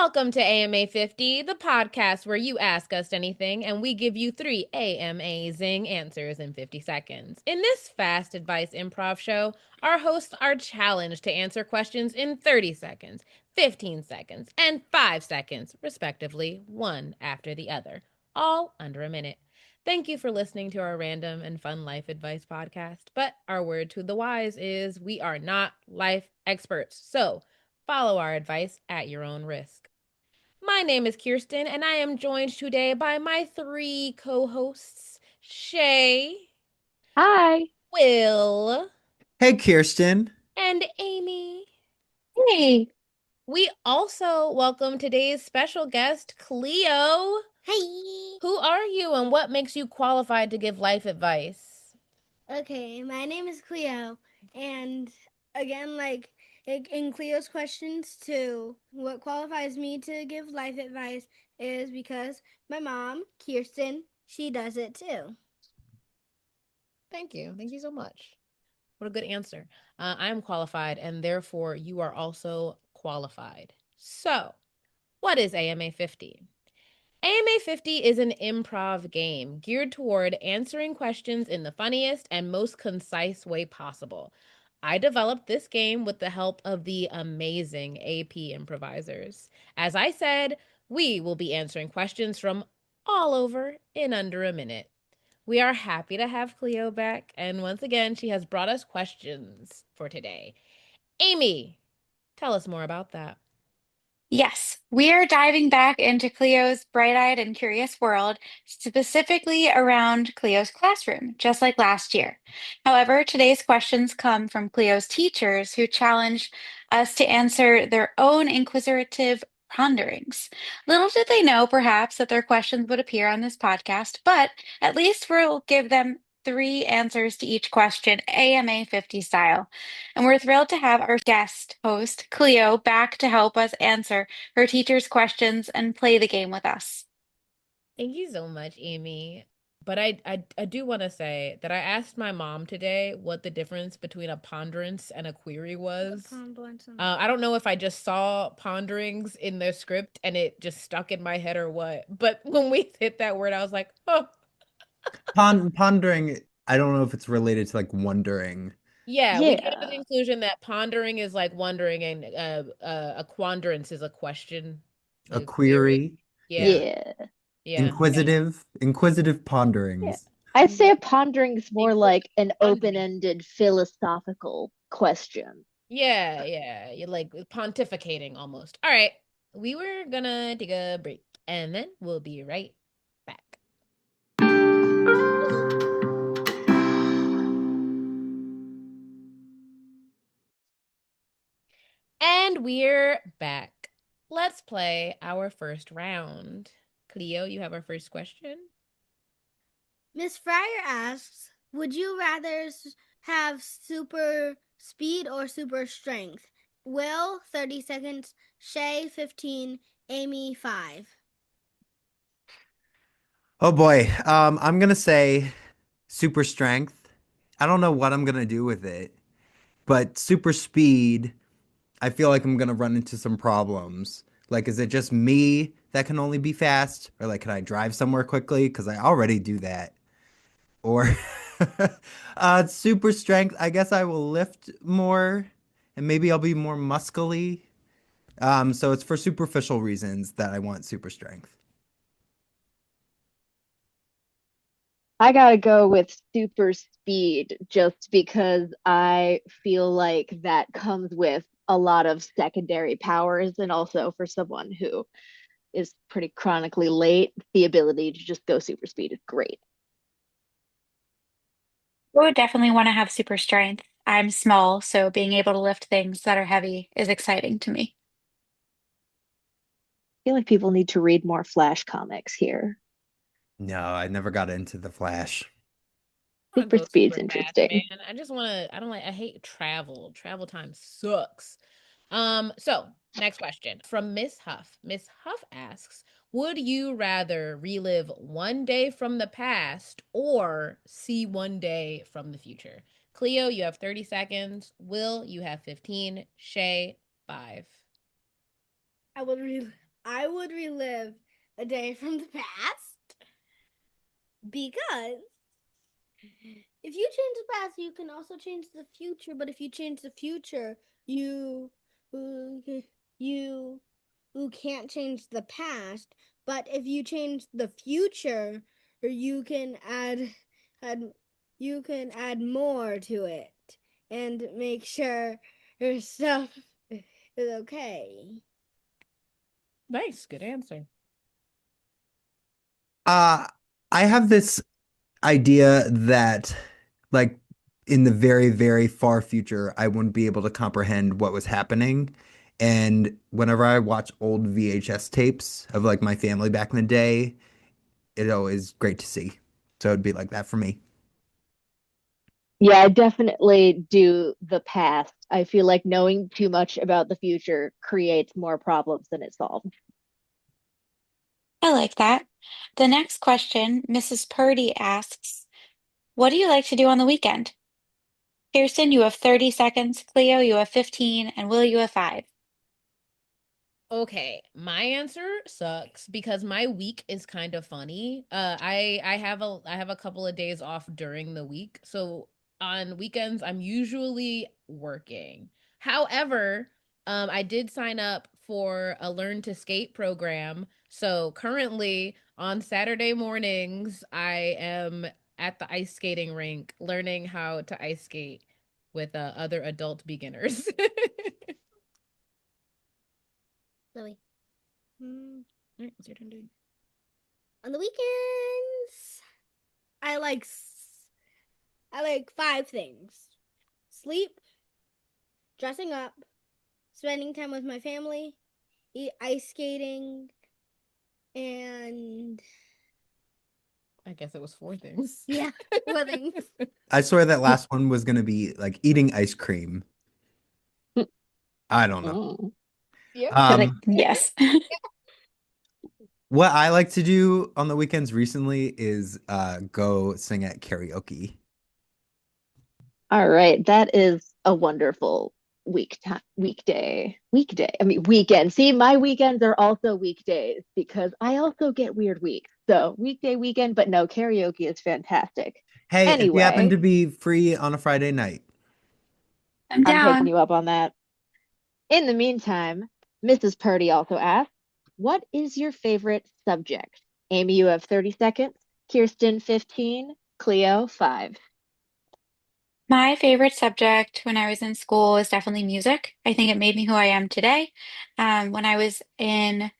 Welcome to AMA 50, the podcast where you ask us anything and we give you 3 AMA-zing answers in 50 seconds. In this fast advice improv show, our hosts are challenged to answer questions in 30 seconds, 15 seconds, and 5 seconds, respectively, one after the other, all under a minute. Thank you for listening to our random and fun life advice podcast, but our word to the wise is we are not life experts, so follow our advice at your own risk. My name is Kirsten, and I am joined today by my 3 co hosts, Shay, Hi. Will, Hey, Kirsten. and Amy. Hey. We also welcome today's special guest, Kleo. Hi. Who are you and what makes you qualified to give life advice? Okay, my name is Kleo, and again, in Cleo's questions too, what qualifies me to give life advice is because my mom, Kirsten, she does it too. Thank you. Thank you so much. What a good answer. I am qualified, and therefore you are also qualified. So, what is AMA 50? AMA 50 is an improv game geared toward answering questions in the funniest and most concise way possible. I developed this game with the help of the amazing AP improvisers. As I said, we will be answering questions from all over in under a minute. We are happy to have Cleo back, and once again, she has brought us questions for today. Amy, tell us more about that. Yes, we are diving back into Cleo's bright-eyed and curious world, specifically around Cleo's classroom, just like last year. However, today's questions come from Cleo's teachers who challenged us to answer their own inquisitive ponderings. Little did they know, perhaps, that their questions would appear on this podcast, but at least we'll give them 3 answers to each question, AMA 50 style. And we're thrilled to have our guest host, Cleo, back to help us answer her teacher's questions and play the game with us. Thank you so much, Amy. But I do want to say that I asked my mom today what the difference between a ponderance and a query was. I don't know if I just saw ponderings in the script and it just stuck in my head or what. But when we hit that word, I was like, oh, Pondering, I don't know if it's related to like wondering. yeah. We came to the Yeah. conclusion that pondering is like wondering, and a quadrant is a question, A like a query. query. Yeah. Yeah, Yeah. yeah. Inquisitive Yeah. ponderings. I'd say a pondering's more Inquisitive like an pondering. open-ended philosophical question. Yeah, yeah. You're like pontificating almost. All right. We were gonna take a break and then we'll be right back. And we're back. Let's play our first round. Cleo, you have our first question. Miss Fryer asks, would you rather have super speed or super strength? Will, 30 seconds, Shay, 15, Amy, 5. Oh boy. I'm gonna say super strength. I don't know what I'm gonna do with it, but super speed, I feel like I'm gonna run into some problems. Like, is it just me that can only be fast? Or like, can I drive somewhere quickly? Because I already do that. Or super strength, I guess I will lift more and maybe I'll be more muscly. So it's for superficial reasons that I want super strength. I gotta go with super speed just because I feel like that comes with a lot of secondary powers, and also for someone who is pretty chronically late, the ability to just go super speed is great. I would definitely want to have super strength. I'm small, so being able to lift things that are heavy is exciting to me. Feel like people need to read more Flash comics here. No, I never got into the Flash. I want Super to go speed's super fast, man. interesting. I just want to, I don't like, I hate travel. Travel time sucks. So next question from Miss Huff. Miss Huff asks, would you rather relive one day from the past or see one day from the future? Cleo, you have 30 seconds. Will, you have 15. Shay, 5. I would relive I would relive a day from the past because if you change the past, you can also change the future. But if you change the future, you you you can't change the past. But if you change the future, you can add you can add more to it and make sure your stuff is okay. Nice, good answer. Uh, I have this idea that, like, in the very, very far future, I wouldn't be able to comprehend what was happening. And whenever I watch old VHS tapes of like my family back in the day, it's always great to see. So it'd be like that for me. Yeah, I definitely do the past. I feel like knowing too much about the future creates more problems than it solves. I like that. The next question, Mrs. Purdy asks, what do you like to do on the weekend? Kirsten, you have 30 seconds. Cleo, you have 15. And Will, you have 5. Okay, my answer sucks because my week is kind of funny. I have a couple of days off during the week. So on weekends I'm usually working. However, I did sign up for a Learn to Skate program. So currently on Saturday mornings I am at the ice skating rink learning how to ice skate with other adult beginners. Zoe. All right, it's your turn, dude. On the weekends, I like I like 5 things: sleep, dressing up, spending time with my family, ice skating, and I guess it was 4 things. yeah, 4 things. I swear that last one was gonna be like eating ice cream. I don't know. Mm. Yep. Can I? Yes. What I like to do on the weekends recently is go sing at karaoke. All right, that is a wonderful weekday. I mean weekend. See, my weekends are also weekdays because I also get weird weeks. So weekday, weekend, but no, karaoke is fantastic. Hey, if you happen Anyway, to be free on a Friday night, I'm I'm taking down. you up on that. In the meantime, Mrs. Purdy also asks, what is your favorite subject? Amy, you have 30 seconds. Kirsten, 15. Cleo, 5. My favorite subject when I was in school is definitely music. I think it made me who I am today. When I was in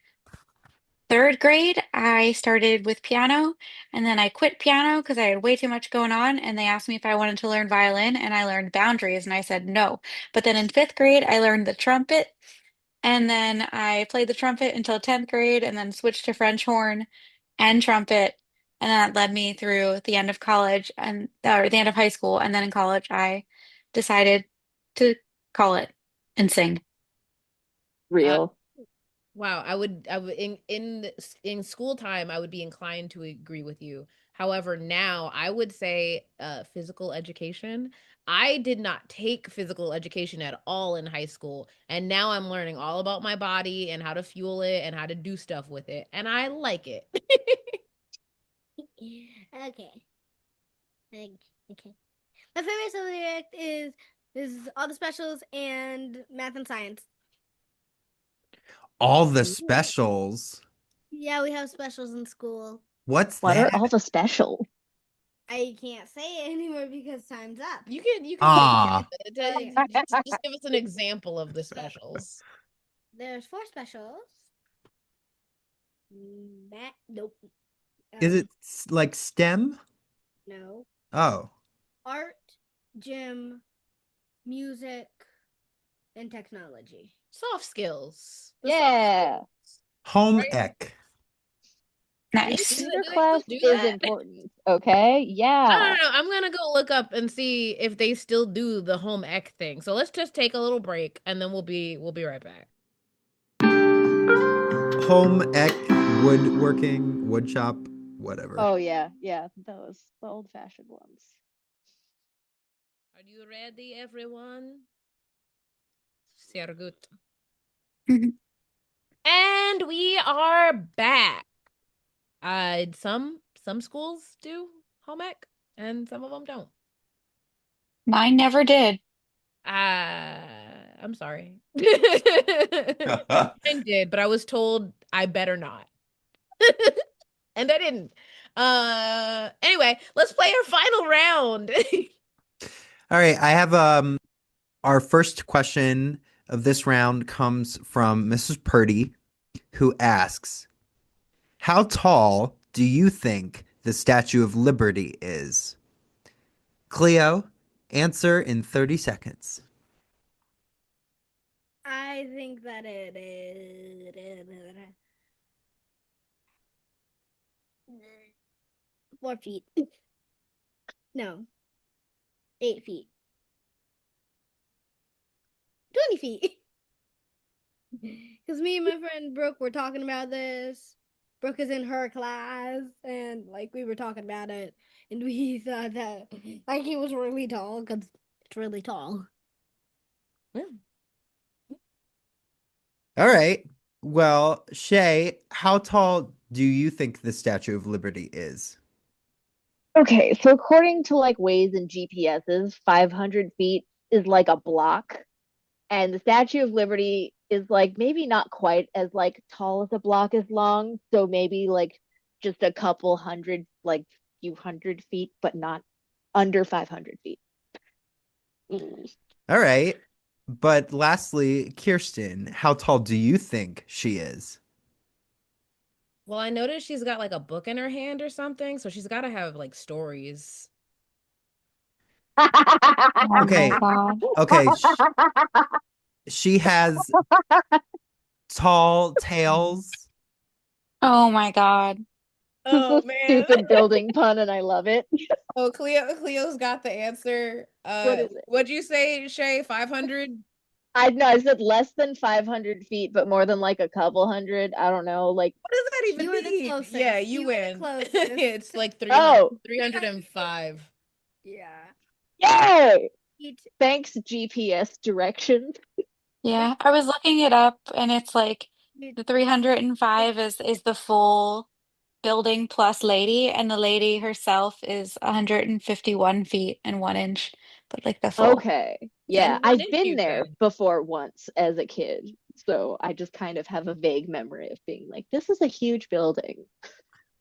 third grade, I started with piano and then I quit piano because I had way too much going on. And they asked me if I wanted to learn violin, and I learned boundaries, and I said no. But then in fifth grade, I learned the trumpet, and then I played the trumpet until 10th grade and then switched to French horn and trumpet. And that led me through the end of college and or the end of high school. And then in college, I decided to call it and sing. Uh, Real. wow, I would in school time I would be inclined to agree with you. However, now I would say physical education. I did not take physical education at all in high school, and now I'm learning all about my body and how to fuel it and how to do stuff with it, and I like it. Okay. Okay. My favorite subject is all the specials and math and science. all the Ooh. specials. Yeah, we have specials in school. What's What are that? all the specials? I can't say it anymore because time's up. You can say Ah, it. Oh yeah. Just give us an example of the specials. There's 4 specials. Nope. is it Um, like STEM? no. Oh, Art, gym, music, and technology. Soft skills. The soft Yeah. skills, home right? ec. Nice. Computer Do they still class do is that? important. Okay. I Yeah. don't know. I'm gonna go look up and see if they still do the home ec thing. So let's just take a little break and then we'll be right back. Home ec, woodworking, wood shop, whatever. Oh, yeah. Yeah. Those, the old-fashioned ones. Are you ready, everyone? Sehr gut. Mhm. And we are back. Some schools do home ec, and some of them don't. Mine never did. I'm sorry. Mine did, but I was told I better not. And I didn't. Anyway, let's play our final round. All right, I have our first question of this round comes from Mrs. Purdy, who asks, "How tall do you think the Statue of Liberty is?" Cleo, answer in 30 seconds. I think that it is 4 feet. No, 8 feet. 20 feet. Because me and my friend Brooke were talking about this. Brooke is in her class, and like we were talking about it, and we thought that like he was really tall because it's really tall. Yeah. All right. Well, Shay, how tall do you think the Statue of Liberty is? Okay, so according to like Waze and GPSs, 500 feet is like a block, and the Statue of Liberty is like maybe not quite as like tall as a block is long, so maybe like just a couple hundred, like few hundred feet, but not under 500 feet. Mm. All right. But lastly, Kirsten, how tall do you think she is? Well, I noticed she's got like a book in her hand or something, so she's got to have like stories. Oh my Okay. God. Okay. She has tall tales. Oh my God. This is Oh a man. stupid building pun, and I love it. Oh, Cleo's got the answer. What is it? What'd you say, Shay? 500? I know I said less than 500 feet, but more than like a couple hundred. I don't know. Like, What does that even You were the mean? closest. Yeah, you You were the win. closest. It's like 300, oh, 305. Yeah. yay! Each, Thanks, GPS directions. Yeah, I was looking it up and it's like each, the 305 is the full building plus lady, and the lady herself is 151 feet and 1 inch, but like the full. Okay. And Yeah, one I've inch, been you there said. before once as a kid. So I just kind of have a vague memory of being like, this is a huge building.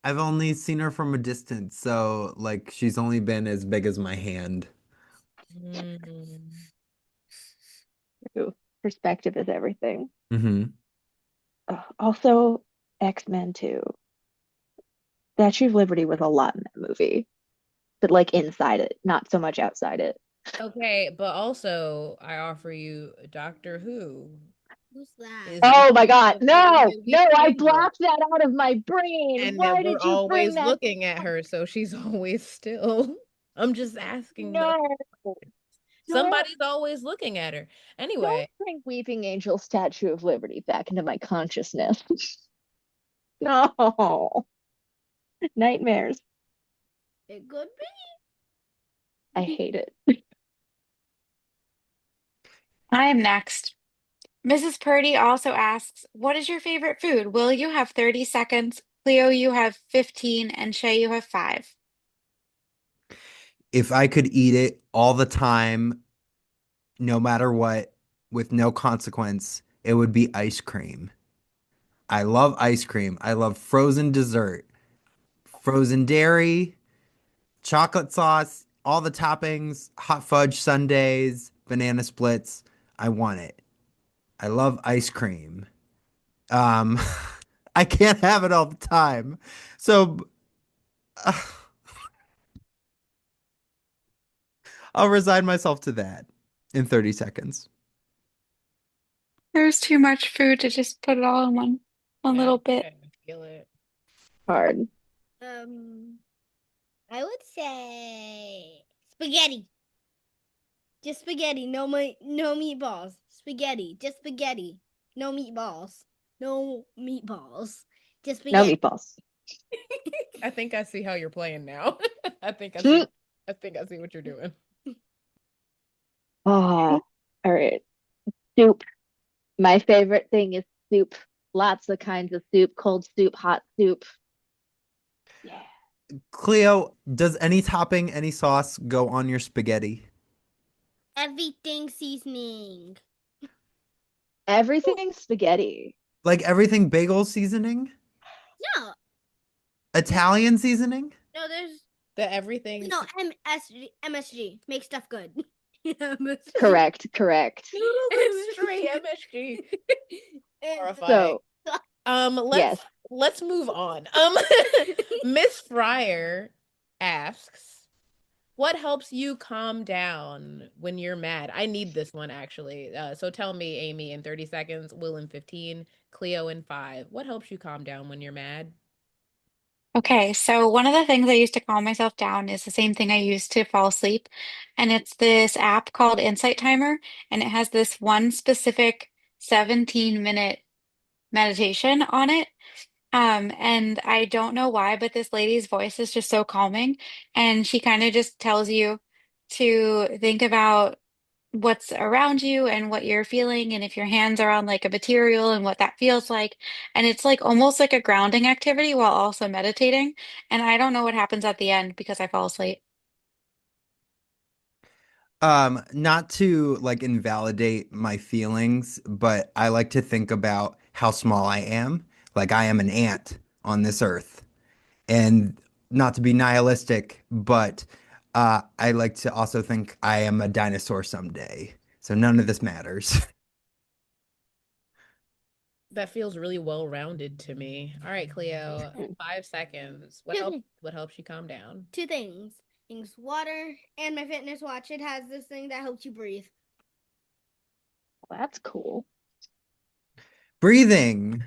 I've only seen her from a distance, so like she's only been as big as my hand. Mm. Ooh, perspective is everything. Hmm. Also, X-Men 2. Statue of Liberty was a lot in that movie, but like inside it, not so much outside it. Okay, but also I offer you Doctor Who who's that? is the Oh my Statue God. of Liberty No, that we no, I trained with. blocked that out of my brain. And Why we're did you bring always that looking at up? her, so she's always still. I'm just asking the No, don't somebody's always looking at her. don't Anyway, bring Weeping Angel Statue of Liberty back into my consciousness. No, nightmares. It could I be. hate it. I am next. Mrs. Purdy also asks, what is your favorite food? Will, you have 30 seconds. Cleo, you have 15, and Shay, you have 5. If I could eat it all the time, no matter what, with no consequence, it would be ice cream. I love ice cream. I love frozen dessert, frozen dairy, chocolate sauce, all the toppings, hot fudge sundaes, banana splits. I want it. I love ice cream. Um, I can't have it all the time. So I'll resign myself to that in 30 seconds. There's too much food to just put it all in one yeah, little bit. I feel it. Hard. Um, I would say spaghetti. Just spaghetti. No meatballs. Spaghetti. Just spaghetti. No meatballs. No meatballs. Just No spaghetti. meatballs. I think I see how you're playing now. I think I see. Mm. I think I see what you're doing. Oh, all right. Soup. My favorite thing is soup. Lots of kinds of soup, cold soup, hot soup. Yeah. Cleo, does any topping, any sauce go on your spaghetti? Everything seasoning. Everything spaghetti. Like everything bagel seasoning? No, Italian seasoning? no, there's The everything. no MSG. Make stuff good. MSG. Correct, correct. Noodles and straight MSG. Horrifying. So, Let's yes. let's move on. Miss Fryer asks, what helps you calm down when you're mad? I need this one actually. So tell me, Amy, in 30 seconds, Will in 15, Cleo in 5. What helps you calm down when you're mad? Okay, so one of the things I used to calm myself down is the same thing I used to fall asleep. And it's this app called Insight Timer. And it has this one specific 17-minute meditation on it. And I don't know why, but this lady's voice is just so calming. And she kind of just tells you to think about what's around you and what you're feeling, and if your hands are on like a material and what that feels like. And it's like almost like a grounding activity while also meditating. And I don't know what happens at the end because I fall asleep. Not to like invalidate my feelings, but I like to think about how small I am. Like I am an ant on this earth. And not to be nihilistic, but I like to also think I am a dinosaur someday. So none of this matters. That feels really well-rounded to me. All right, Cleo, 5 seconds. What helps you calm down? Two things. Things water and my fitness watch. It has this thing that helps you breathe. Well, that's cool. Breathing.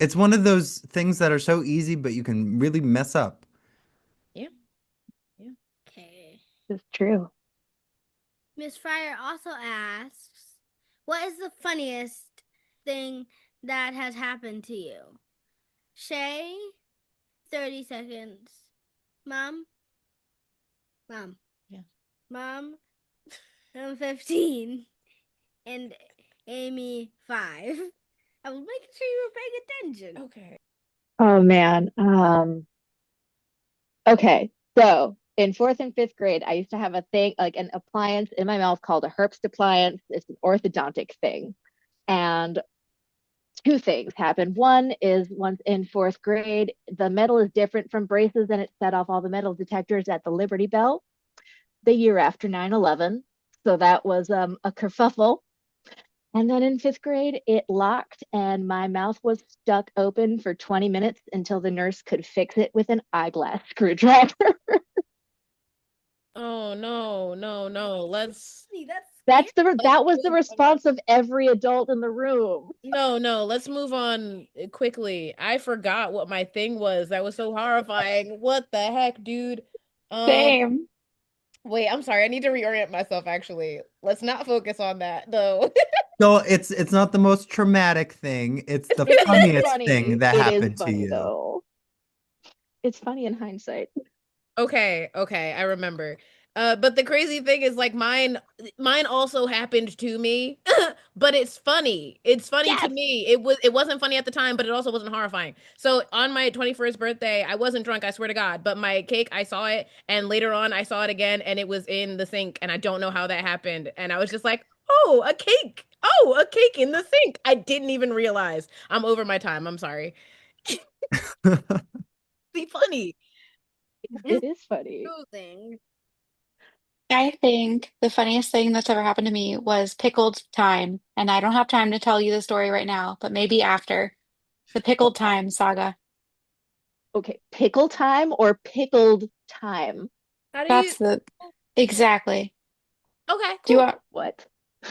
It's one of those things that are so easy, but you can really mess up. Yeah. Yeah. Okay. It's true. Miss Fryer also asks, what is the funniest thing that has happened to you? Shay, 30 seconds. Mom? Mom. Yeah. Mom, I'm 15. And Amy, 5. I was making sure you were paying attention. Okay. Oh man. Okay. So in fourth and fifth grade, I used to have a thing like an appliance in my mouth called a Herbst appliance. It's an orthodontic thing. And two things happened. One is once in fourth grade, the metal is different from braces and it set off all the metal detectors at the Liberty Bell the year after 9/11. So that was a kerfuffle. And then in fifth grade, it locked and my mouth was stuck open for 20 minutes until the nurse could fix it with an eyeglass screwdriver. Oh no, no, no. Let's See, that's That's the let's that was the move response of every adult in the room. No, no, let's move on quickly. I forgot what my thing was. That was so horrifying. What the heck, dude? Um, Same. wait, I'm sorry. I need to reorient myself actually. Let's not focus on that though. So it's not the most traumatic thing. It's the It is funniest thing funny. that It is happened to funny you. though. It's funny in hindsight. Okay, okay, I remember. But the crazy thing is like mine also happened to me, but it's funny. It's funny to Yes. me. It wasn't funny at the time, but it also wasn't horrifying. So on my 21st birthday, I wasn't drunk, I swear to God, but my cake, I saw it, and later on I saw it again and it was in the sink, and I don't know how that happened. And I was just like, "Oh, a cake. Oh, a cake in the sink." I didn't even realize. I'm over my time. I'm sorry. Be funny. It is funny. thing. I think the funniest thing that's ever happened to me was pickled thyme. And I don't have time to tell you the story right now, but maybe after. The pickled thyme saga. Okay, pickle time or pickled time? How do you That's the exactly. Okay, Do you cool. want What?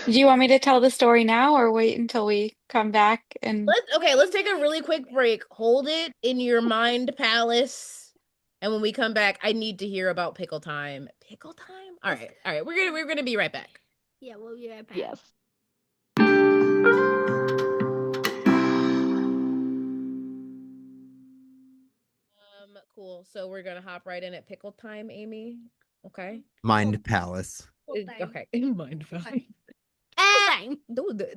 do you want me to tell the story now or wait until we come back and Let's take a really quick break. Hold it in your mind palace. And when we come back, I need to hear about pickle time. Pickle time? All right. All right. We're gonna be right back. Yeah, we'll be right back. Yes. Cool. So we're gonna hop right in at pickle time, Amy. Okay. Mind Palace. Okay. Mind fine. time.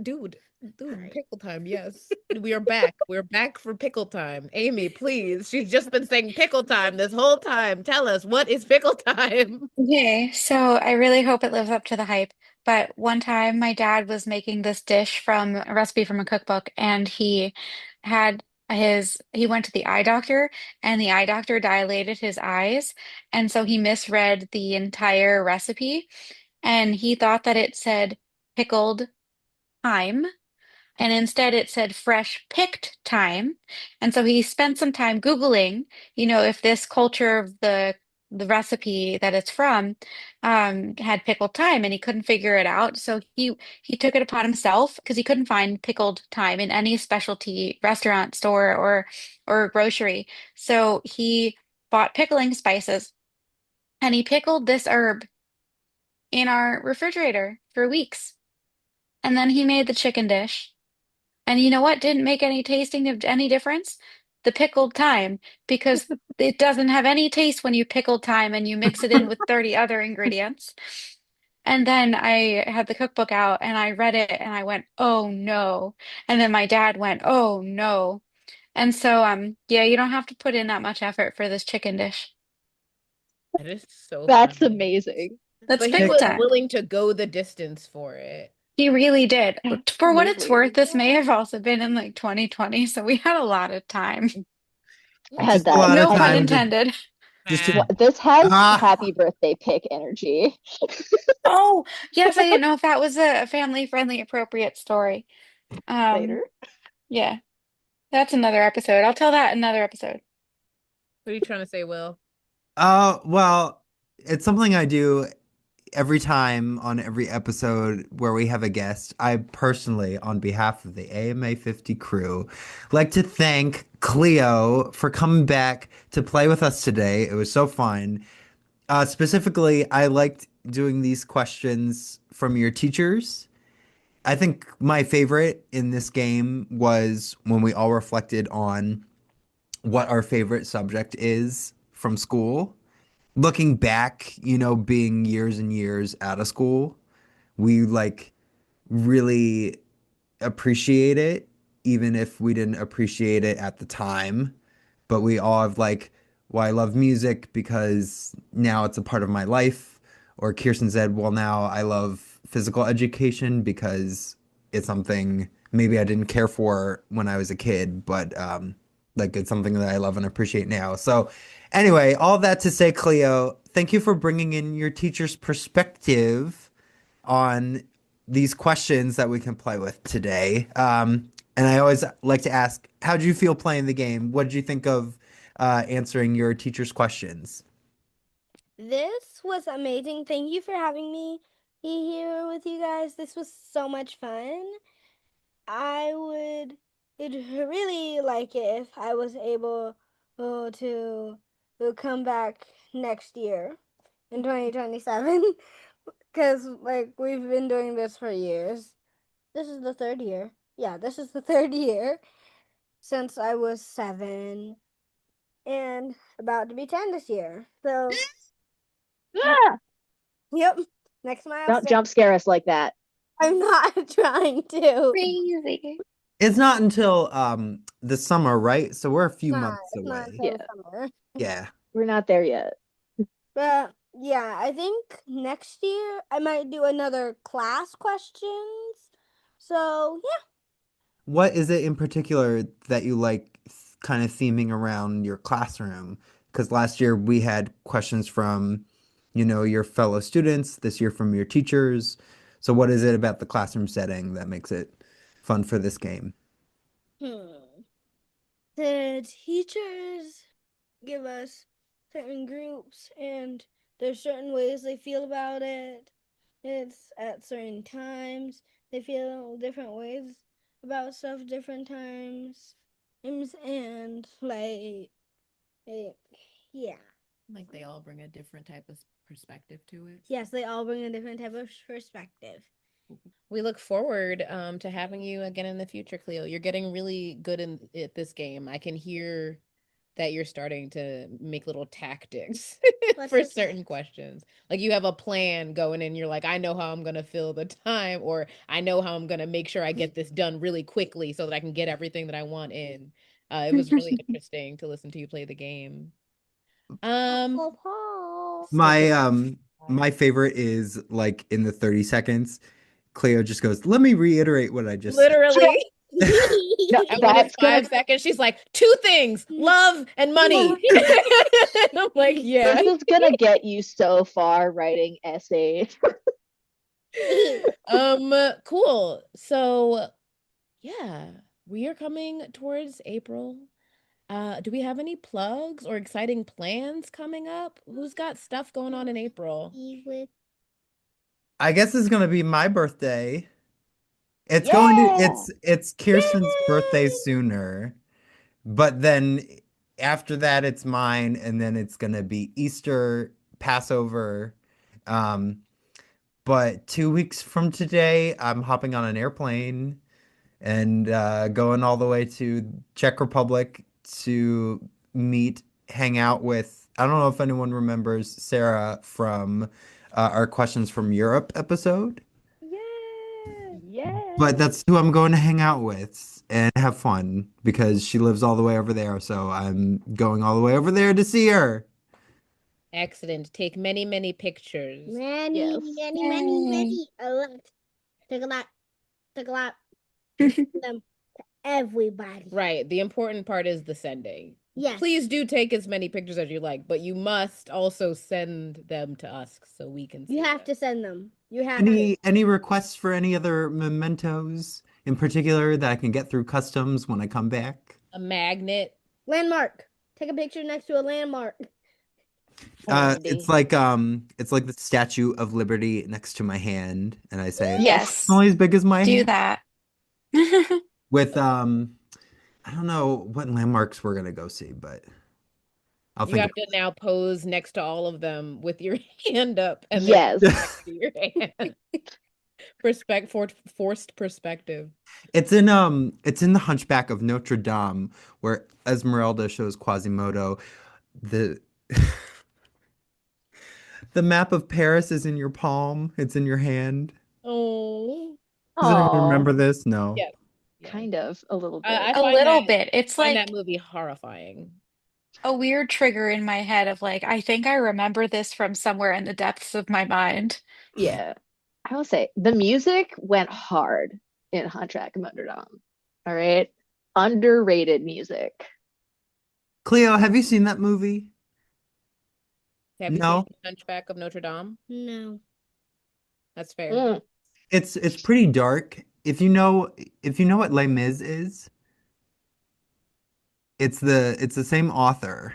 Dude, Sorry. pickle time, yes. We are back. We're back for pickle time. Amy, please. She's just been saying pickle time this whole time. Tell us, what is pickle time? Okay, so I really hope it lives up to the hype. But one time my dad was making this dish from a recipe from a cookbook, and had he went to the eye doctor, and the eye doctor dilated his eyes, and so he misread the entire recipe, and he thought that it said pickled thyme, and instead it said fresh picked thyme. And so he spent some time Googling, if this culture of the recipe that it's from had pickled thyme, and he couldn't figure it out. So he took it upon himself because he couldn't find pickled thyme in any specialty restaurant store or grocery. So he bought pickling spices and he pickled this herb in our refrigerator for weeks. And then he made the chicken dish. And you know what didn't make any tasting of any difference? The pickled thyme, because it doesn't have any taste when you pickle thyme and you mix it in with 30 other ingredients. And then I had the cookbook out and I read it and I went, "Oh no." And then my dad went, "Oh no." And so yeah, you don't have to put in that much effort for this chicken dish. That is so That's funny. amazing. That's But he pickled was thyme. willing to go the distance for it. He really did. For what it's worth, Absolutely. this may have also been in like 2020, so we had a lot of time. I had Just a that. lot of No I pun time mean, to intended. just to Nah. this has ah happy birthday pick energy Oh, yes, I didn't know if that was a family-friendly appropriate story. Um, later. yeah, that's another episode. I'll tell that another episode. What are you trying to say, Will? well, it's something I do every time on every episode where we have a guest. I personally, on behalf of the AMA 50 crew, like to thank Cleo for coming back to play with us today. It was so fun. Specifically, I liked doing these questions from your teachers. I think my favorite in this game was when we all reflected on what our favorite subject is from school. Looking back, being years and years out of school, we like really appreciate it, even if we didn't appreciate it at the time. But we all have like, well, I love music because now it's a part of my life. Or Kirsten said, well, now I love physical education because it's something maybe I didn't care for when I was a kid, but like it's something that I love and appreciate now. So anyway, all that to say, Cleo, thank you for bringing in your teacher's perspective on these questions that we can play with today. And I always like to ask, how did you feel playing the game? What did you think of answering your teacher's questions? This was amazing. Thank you for having me here with you guys. This was so much fun. I would really like it if I was able to come back next year in 2027 because like we've been doing this for years. This is the third year. Yeah, this is the third year since I was 7 and about to be 10 this year. So, Ah! yep, next Don't milestone. jump scare us like that. I'm not trying to. Crazy. It's not until the summer, right? So we're a few months It's not away. until Yeah, summer. Yeah. we're not there yet. But yeah, I think next year I might do another class questions. So yeah. What is it in particular that you like kind of theming around your classroom? Because last year we had questions from, your fellow students, this year from your teachers. So what is it about the classroom setting that makes it fun for this game? Hmm. The teachers give us certain groups and there's certain ways they feel about it. It's at certain times. They feel different ways about stuff different times. And eh, yeah. Like they all bring a different type of perspective to it. Yes, they all bring a different type of perspective. We look forward to having you again in the future, Cleo. You're getting really good at this game. I can hear that you're starting to make little tactics What's for the certain questions. Like you have a plan going in, you're like, I know how I'm gonna fill the time, or I know how I'm gonna make sure I get this done really quickly so that I can get everything that I want in. It was really interesting to listen to you play the game. My Still my favorite is like in the 30 seconds, Cleo just goes, "Let me reiterate what I just said." literally. No, And when it's that's gonna 5 seconds, she's like, two things, love and money. I'm like, yeah. this is gonna get you so far writing essays. Cool. So yeah, we are coming towards April. Do we have any plugs or exciting plans coming up? Who's got stuff going on in April? I guess it's gonna be my birthday. It's going to Yeah. it's Kirsten's birthday sooner, but then after that it's mine, and then it's gonna be Easter, Passover. Um, but 2 weeks from today, I'm hopping on an airplane and going all the way to Czech Republic to hang out with. I don't know if anyone remembers Sarah from our Questions from Europe episode. Yeah. But Yeah. that's who I'm going to hang out with and have fun because she lives all the way over there. So I'm going all the way over there to see her. Excellent. Take many, many pictures. Many, Yes. many, many, Yay. many. A lot. Take a lot. Take a lot. Them. Everybody. Right. The important part is the sending. Yes. Please do take as many pictures as you like, but you must also send them to us so we can see You have them. to send them. You have to. Any requests for any other mementos in particular that I can get through customs when I come back? A magnet. Landmark. Take a picture next to a landmark. It's like the Statue of Liberty next to my hand, and I say it's Yes, only as big as my do hand. that. With I don't know what landmarks we're gonna go see, but I'll You think have to now pose next to all of them with your hand up and their Yes. next to your hand. Forced perspective. it's in the Hunchback of Notre Dame where Esmeralda shows Quasimodo the the map of Paris is in your palm. It's in your hand. Oh, Does anyone Oh, remember this? No. yes. Yes. kind of a little I bit. A little bit. It's find that like movie horrifying. a weird trigger in my head of like, I think I remember this from somewhere in the depths of my mind. Yeah. I will say the music went hard in Hunchback of Notre Dame. All right. Underrated music. Cleo, have you seen that movie? Have you seen No. Hunchback of Notre Dame? No. That's fair. Mm. It's pretty dark. If you know what Les Mis is, it's the same author.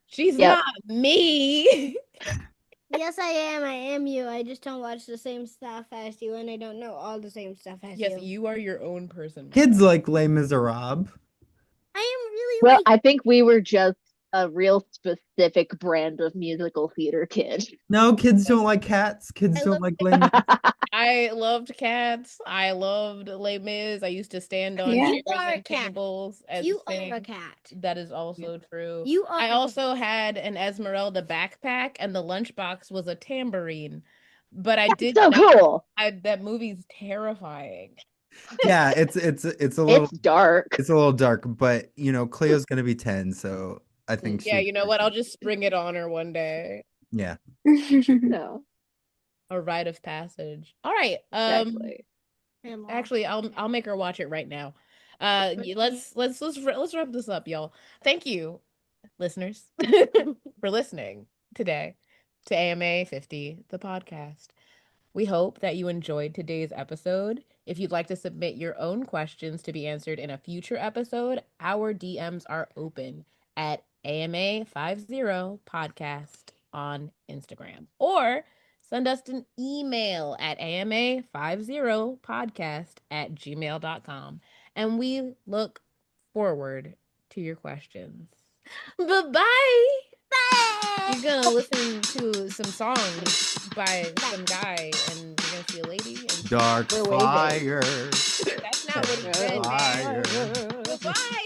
She's Yep. not me. Yes, I am. I am you. I just don't watch the same stuff as you, and I don't know all the same stuff as Yes, you. you are your own person. Kids like Les Miserables. I am really Well, like. I think we were just a real specific brand of musical theater kid. No, kids don't like cats. Kids I don't love like Les Mis. I loved cats. I loved Les Mis. I used to stand on Yeah. chairs You are a and cat. tables and You sing. are a cat. That is also true. You are. I also had an Esmeralda backpack, and the lunchbox was a tambourine. But I did So not. cool. That movie's terrifying. Yeah, it's a little It's dark. it's a little dark, but Cleo's gonna be 10, so I think Yeah, she you know what? I'll just spring it on her one day. yeah. No, A rite of passage. All right. exactly. Actually, I'll make her watch it right now. Let's wrap this up, y'all. Thank you, listeners, for listening today to AMA 50, the podcast. We hope that you enjoyed today's episode. If you'd like to submit your own questions to be answered in a future episode, our DMs are open at AMA50 podcast on Instagram, or send us an email at AMA50podcast@gmail.com. And we look forward to your questions. Bye-bye. You're gonna listen to some songs by some guy, and you're gonna see a lady, and Dark We're waving. fire. that's not what he said, man. Fire. Goodbye.